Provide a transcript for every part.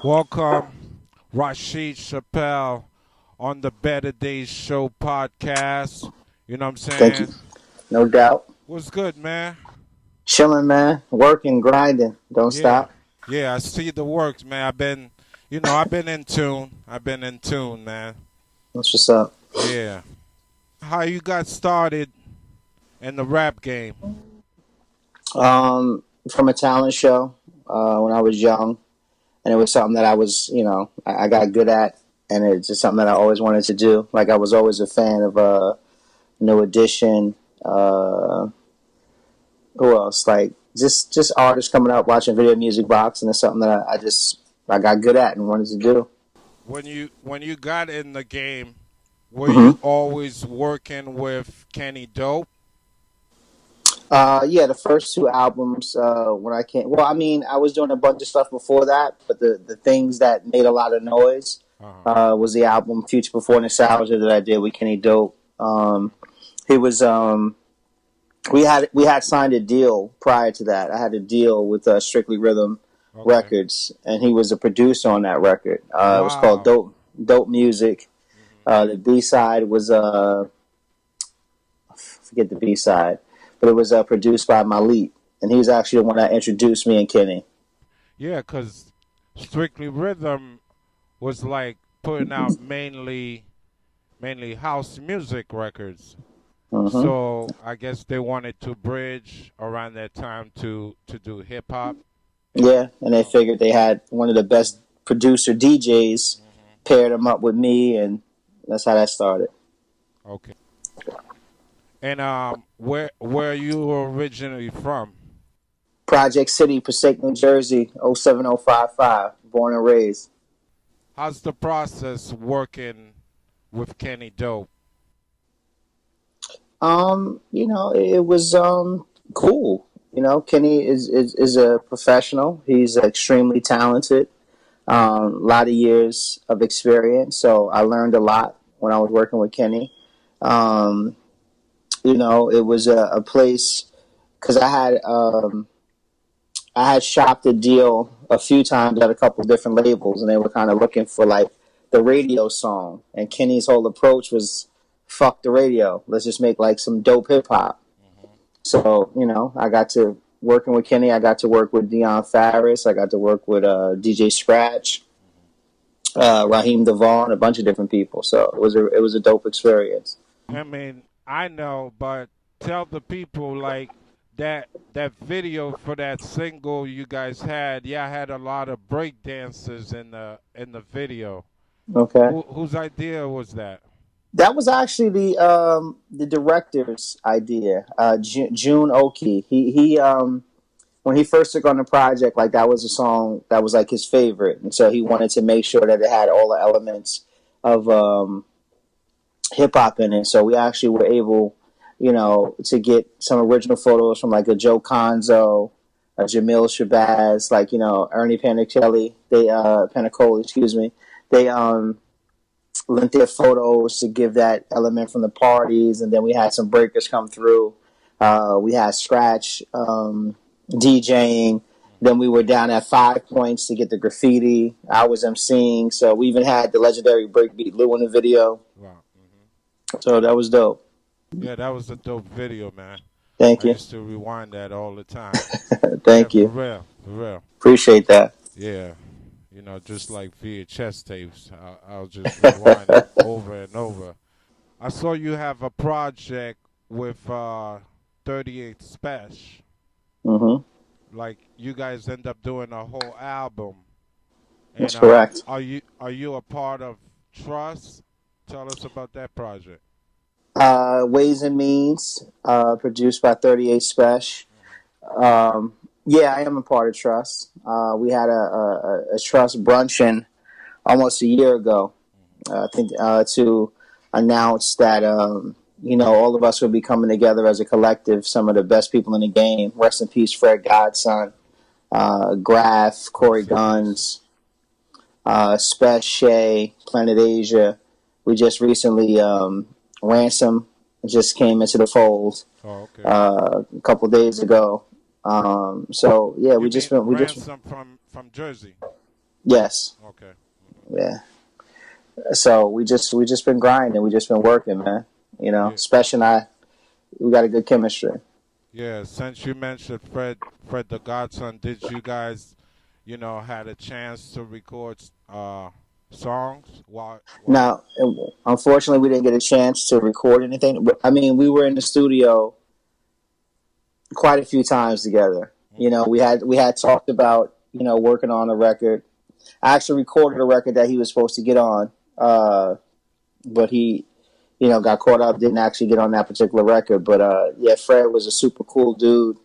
Welcome, Rasheed Chappell on the Better Days Show podcast. You know what I'm Thank you. saying? No doubt. What's good, man? Chilling, man. Working, grinding. Don't Yeah, stop. yeah. I see the works, man. I've been in tune. I've been in tune, man. That's what's up. Yeah. How you got started in the rap game? From a talent show when I was young, and it was something that I got good at, and it's just something that I always wanted to do. Like I was always a fan of New Edition. Who else? Like just artists coming up, watching Video Music Box, and it's something that I got good at and wanted to do. When you got in the game, were hmm you always working with Kenny Dope? Yeah, the first two albums when I came. Well, I mean, I was doing a bunch of stuff before that, but the things that made a lot of noise Uh-huh. was the album "Future Before Nostalgia" that I did with Kenny Dope. He was we had signed a deal prior to that. I had a deal with Strictly Rhythm Okay. Records, and he was a producer on that record. It was called Wow. Dope Music. hmm The B side was forget the B side, but it was produced by Malik, and he was actually the one that introduced me and Kenny. Yeah, cause Strictly Rhythm was like putting out mainly house music records. hmm So I guess they wanted to bridge around that time to do hip hop. Yeah, and they Oh, figured they had one of the best producer DJs, hmm paired them up with me, and that's how that started. okay. And where are you originally from? Project City, Passaic, New Jersey, 07055, born and raised. How's the process working with Kenny Dope? It was cool. Kenny is a professional. He's extremely talented. A lot of years of experience, so I learned a lot when I was working with Kenny. Um, it was a place because I had shopped a deal a few times at a couple different labels, and they were kind of looking for like the radio song. And Kenny's whole approach was, "Fuck the radio. Let's just make like some dope hip hop." hmm So I got to working with Kenny. I got to work with Dion Farris. I got to work with DJ Scratch, Raheem Devon, a bunch of different people. So it was a dope experience. I mean, I know, but tell the people like that video for that single you guys had. Yeah, I had a lot of break dancers in the video. Okay. Whose idea was that? That was actually the director's idea. June Oki. He when he first took on the project, like that was a song that was like his favorite, and so he wanted to make sure that it had all the elements of hip hop in it. So we actually were able, to get some original photos from like a Joe Conzo, a Jamil Shabazz, like Ernie Panichelli. Panicoli, excuse me. They lent their photos to give that element from the parties, and then we had some breakers come through. We had Scratch DJing. Then we were down at 5 Points to get the graffiti. I was emceeing, so we even had the legendary breakbeat Lou in the video. Wow. So that was dope. Yeah, that was a dope video, man. Thank I you. used to rewind that all the time. Yeah, Thank for you. real, for real. Appreciate that. Yeah, just like VHS tapes. I'll just rewind it over and over. I saw you have a project with 38 Special. hmm Like you guys end up doing a whole album. And That's correct. are you a part of Trust? Tell us about that project. Ways and Means, produced by 38 Special. hmm Yeah, I am a part of Trust. We had a Trust bruncheon almost a year ago. I think to announce that all of us will be coming together as a collective. Some of the best people in the game. Rest in peace, Fred Godson, Graf, Corey Rest in peace. Guns, Spec Shay, Planet Asia. We just recently Ransom just came into the fold Oh, okay. a couple days ago. So yeah, You mean we just Ransom from Jersey? Yes. Okay. Hmm. Yeah. So we just been grinding. We just been working, man. You know, Yeah. Special and I, we got a good chemistry. Yeah. Since you mentioned Fred the Godson, did you guys, had a chance to record songs while? Now, unfortunately, we didn't get a chance to record anything. But I mean, we were in the studio quite a few times together. You Hmm. know, we had talked about working on a record. I actually recorded a record that he was supposed to get on, but he got caught up, didn't actually get on that particular record. But yeah, Fred was a super cool dude,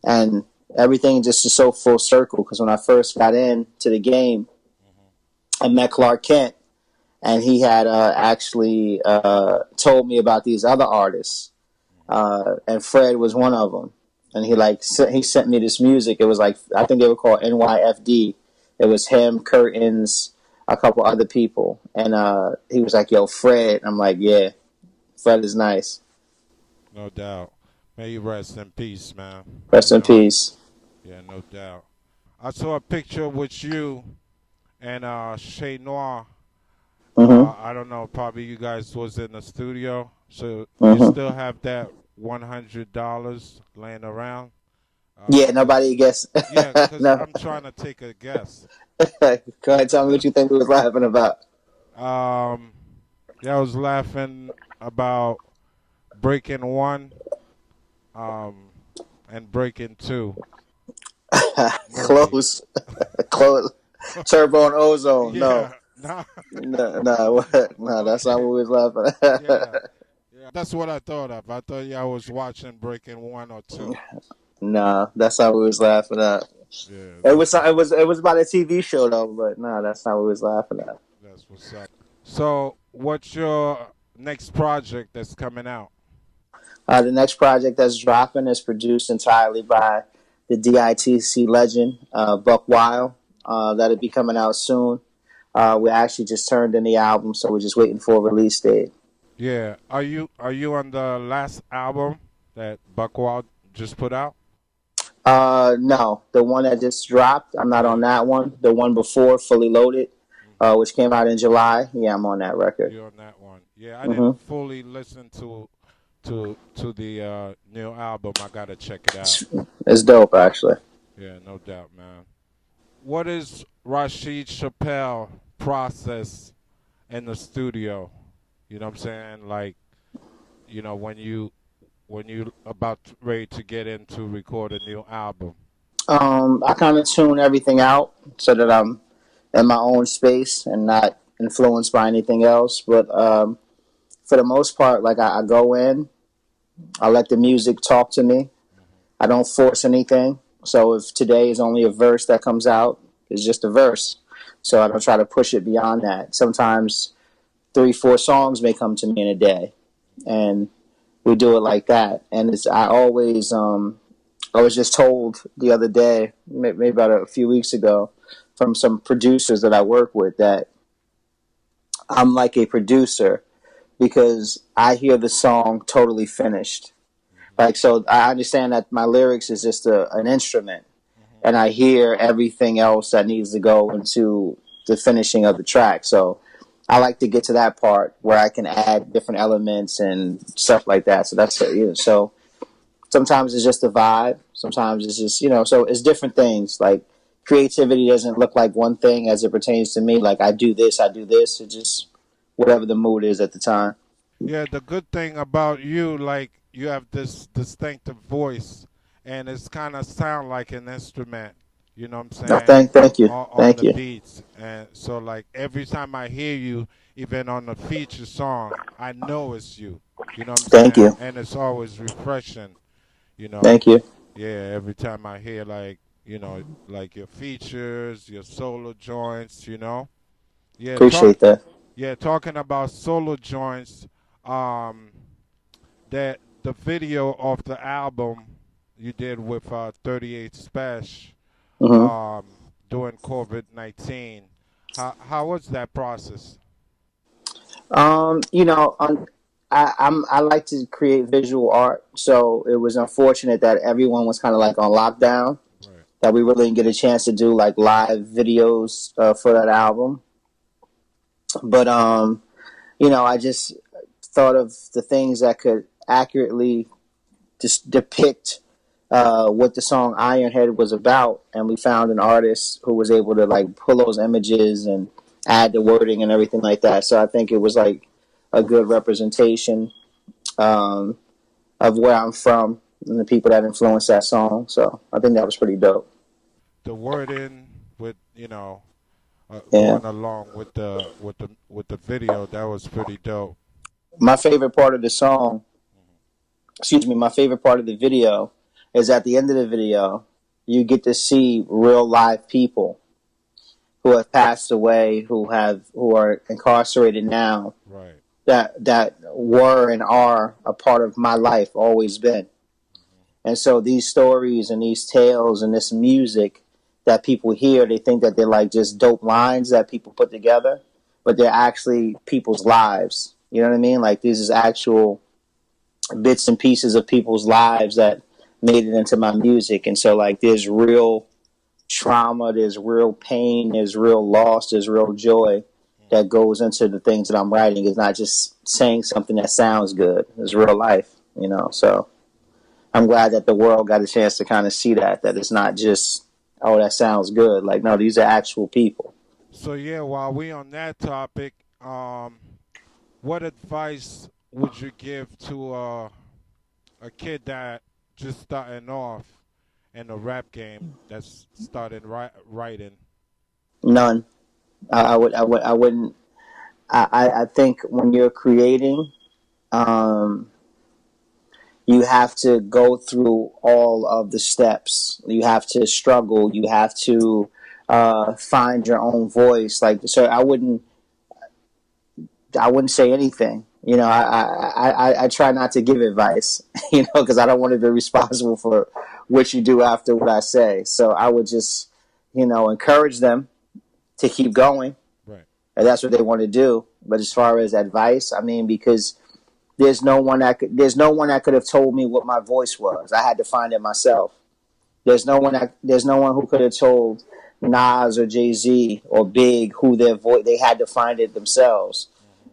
and everything just is so full circle. Because when I first got into the game, Hmm. I met Clark Kent, and he had actually told me about these other artists, and Fred was one of them. And he sent me this music. It was like, I think they were called NYFD. It was him, Curtains, a couple other people, and he was like, "Yo, Fred." I'm like, "Yeah, Fred is nice. No doubt. May you rest in peace, man. Rest in peace." Yeah, no doubt. I saw a picture with you and Shay Noir. Mm-hmm. I don't know. Probably you guys was in the studio. So you Mm-hmm. still have that $100 laying around? Yeah, Cause nobody guess. yeah, cause No, I'm trying to take a guess. go ahead. Tell me what you think we was laughing about. um, yeah, I was laughing about Breaking One, um, and Breaking Two movie. Close, close. Turbo and ozone. No, Yeah, nah. no, no, no. That's not Okay, what we was laughing yeah, at. yeah. That's what I thought of. I thought y'all was watching Breaking One or Two. Nah, that's not what we was laughing at. Yeah, It was it was about a TV show though, but no, that's not what we was laughing at. that's what's up. So, what's your next project that's coming out? The next project that's dropping is produced entirely by the DITC legend, Buckwild. That'll be coming out soon. We actually just turned in the album, so we're just waiting for a release date. Yeah, are you on the last album that Buckwild just put out? No, the one that just dropped, I'm not on Yeah, that one. The one before, Fully Loaded, hmm, which came out in July. Yeah, I'm on that record. you're on that one. Yeah, I didn't Hmm. fully listen to the new album. I gotta check it out. It's dope, actually. Yeah, no doubt, man. What is Rasheed Chappell process in the studio? You know what I'm saying? Like, when you about ready to get into record a new album. I kind of tune everything out so that I'm in my own space and not influenced by anything else. But for the most part, like I go in, I let the music talk to me. Hmm. I don't force anything. So if today is only a verse that comes out, it's just a verse. So I don't try to push it beyond that. Sometimes three, four songs may come to me in a day, and we do it like that. And it's I was just told the other day, maybe about a few weeks ago, from some producers that I work with that I'm like a producer because I hear the song totally finished. Hmm. Like, so I understand that my lyrics is just an instrument, Hmm. and I hear everything else that needs to go into the finishing of the track. So I like to get to that part where I can add different elements and stuff like that. So that's it. Yeah. So sometimes it's just a vibe. Sometimes it's just So it's different things. Like creativity doesn't look like one thing as it pertains to me. Like I do this, I do this. It's just whatever the mood is at the time. Yeah, the good thing about you, like you have this distinctive voice, and it's kind of sound like an instrument. You know what I'm No, saying? thank you, On thank the you, beats, and so like every time I hear you, even on a feature song, I know it's you. You know what I'm thank saying? you, And it's always refreshing. You know, thank you. yeah. Every time I hear like your features, your solo joints. Yeah. Appreciate that. Talking about solo joints. Um, that the video of the album you did with 38 Special Hmm. during COVID-19. How was that process? You know, I like to create visual art, so it was unfortunate that everyone was kind of like on lockdown. Right. that we really didn't get a chance to do like live videos for that album. But I just thought of the things that could accurately just depict what the song Ironhead was about, and we found an artist who was able to like pull those images and add the wording and everything like that. So I think it was like a good representation um, of where I'm from and the people that influenced that song. So I think that was pretty dope. The wording with Yeah. going along with the video, that was pretty dope. My favorite part of the song, excuse me, my favorite part of the video is at the end of the video, you get to see real live people who have passed away, who are incarcerated now, Right. that were and are a part of my life, always been. And so these stories and these tales and this music that people hear, they think that they're like just dope lines that people put together, but they're actually people's lives. You know what I mean? Like this is actual bits and pieces of people's lives that made it into my music. And so like there's real trauma, there's real pain, there's real loss, there's real joy that goes into the things that I'm writing. It's not just saying something that sounds good. It's real life. So I'm glad that the world got a chance to kind of see that it's not just, oh, that sounds good. Like, no, these are actual people. So yeah, while we on that topic, what advice would you give to a kid that just starting off in the rap game, that's started writing? None. I wouldn't. I think when you're creating, um, you have to go through all of the steps. You have to struggle. You have to find your own voice. Like, so I wouldn't say anything. I try not to give advice, because I don't want to be responsible for what you do after what I say. So I would just, encourage them to keep going, Right. and that's what they want to do. But as far as advice, I mean, because there's no one that could have told me what my voice was. I had to find it myself. There's no one who could have told Nas or Jay Z or Big who their voice. They had to find it themselves,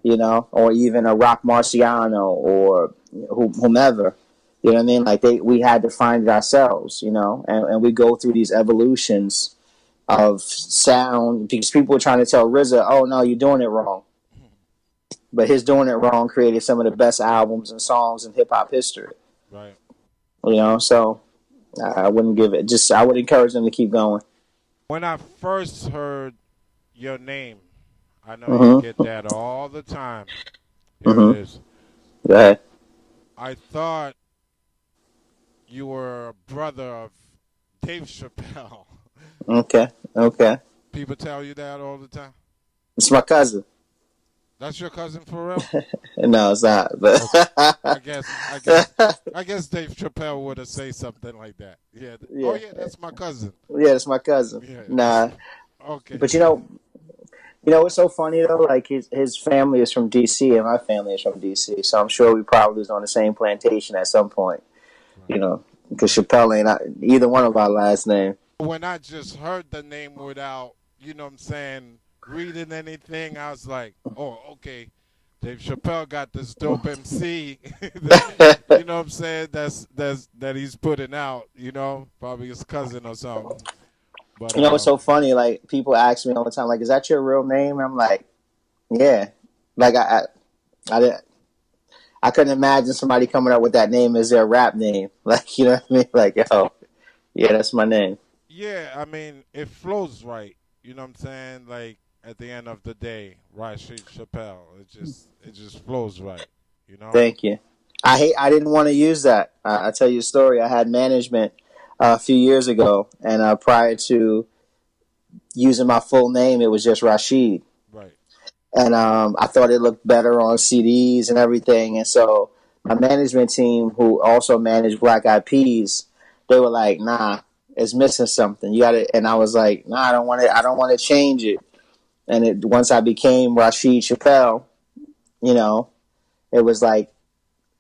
or even a Rock Marciano or whomever. You know what I mean? Like we had to find it ourselves, and we go through these evolutions of sound because people were trying to tell RZA, "Oh no, you're doing it wrong," but his doing it wrong created some of the best albums and songs in hip hop history. Right. So I wouldn't give it. Just I would encourage them to keep going. When I first heard your name, I know you Mm-hmm. get that all the time. Here it Mm-hmm. is. Go ahead. I thought you were a brother of Dave Chappelle. Okay. Okay. People tell you that all the time. It's my cousin. That's your cousin for real? No, it's not. But Okay. I guess Dave Chappelle would have say something like that. Yeah. Oh yeah, yeah, that's my cousin. yeah, it's my cousin. Yeah. Nah, Okay. but what's so funny though? Like his family is from D.C. and my family is from D.C. So I'm sure we probably was on the same plantation at some point. Right. Because Chappelle ain't either one of our last name. When I just heard the name without, what I'm saying, reading anything, I was like, oh, okay. Dave Chappelle got this dope MC, you know what I'm saying? That he's putting out, probably his cousin or something. But What's so funny? Like people ask me all the time, like, "Is that your real name?" And I'm like, "Yeah." Like I didn't. I couldn't imagine somebody coming up with that name as their rap name. Like, you know what I mean? Like, yo, yeah, that's my name. yeah, I mean, it flows right. You know what I'm saying? Like at the end of the day, Rasheed Chappelle, it just flows right. You know? Thank you. I didn't want to use that. I'll tell you a story. I had management a few years ago, and prior to using my full name, it was just Rasheed. Right. And I thought it looked better on CDs and everything. And so my management team, who also managed Black Eyed Peas, they were like, "Nah, it's missing something. You got to." And I was like, "Nah, I don't want it. I don't want to change it." And once I became Rasheed Chappelle, you know, it was like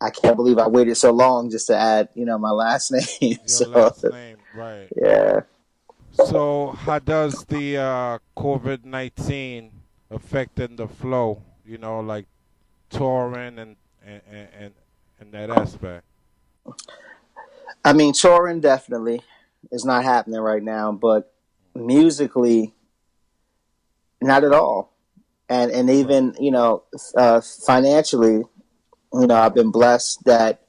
I can't believe I waited so long just to add, my last name. Your So last name, right? yeah, So, how does the COVID-19 affecting the flow? You know, like touring and and, and, and that aspect. I mean, touring definitely is not happening right now, but musically, not at all. And Right. even financially, I've been blessed that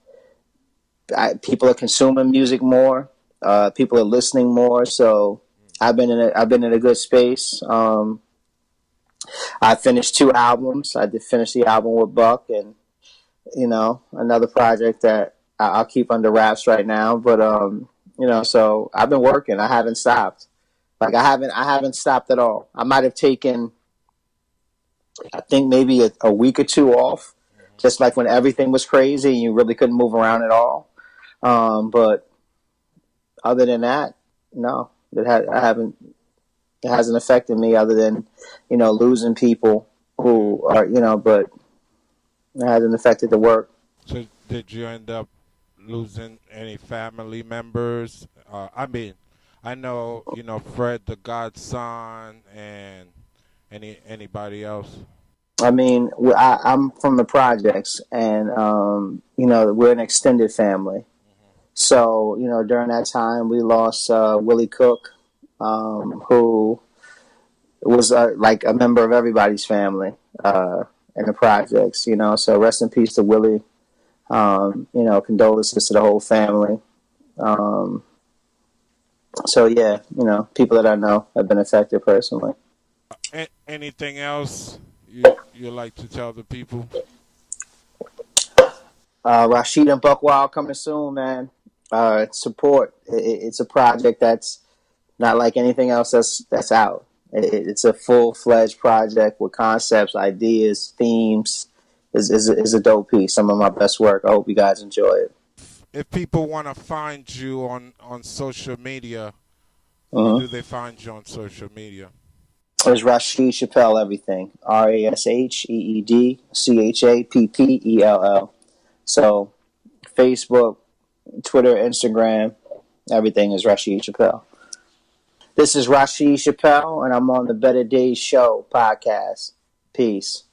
people are consuming music more. People are listening more. So I've been in a good space. I finished two albums. I did finish the album with Buck, and another project that I'll keep under wraps right now. But so I've been working. I haven't stopped. Like I haven't stopped at all. I might have taken, I think maybe a week or two off, Hmm. just like when everything was crazy and you really couldn't move around at all. But other than that, no, I haven't. It hasn't affected me other than losing people Yeah. who are but it hasn't affected the work. So, did you end up losing any family members? I mean, I know Fred the Godson and anybody else. I mean, I'm from the projects, and we're an extended family. Hmm. So during that time, we lost Willie Cook, who was like a member of everybody's family in the projects. So rest in peace to Willie. Condolences to the whole family. Um, so yeah, people that I know have been affected personally. Anything else you like to tell the people? Rasheed and Buckwild coming soon, man. Support. It's a project that's not like anything else that's out. It's a full fledged project with concepts, ideas, themes. Is a dope piece. Some of my best work. I hope you guys enjoy it. If people want to find you on social media, how Mm-hmm. do they find you on social media? There's Rasheed Chappell. Everything. RASHEEDCHAPPELL. So Facebook, Twitter, Instagram, everything is Rasheed Chappell. This is Rasheed Chappell, and I'm on the Better Days Show podcast. Peace.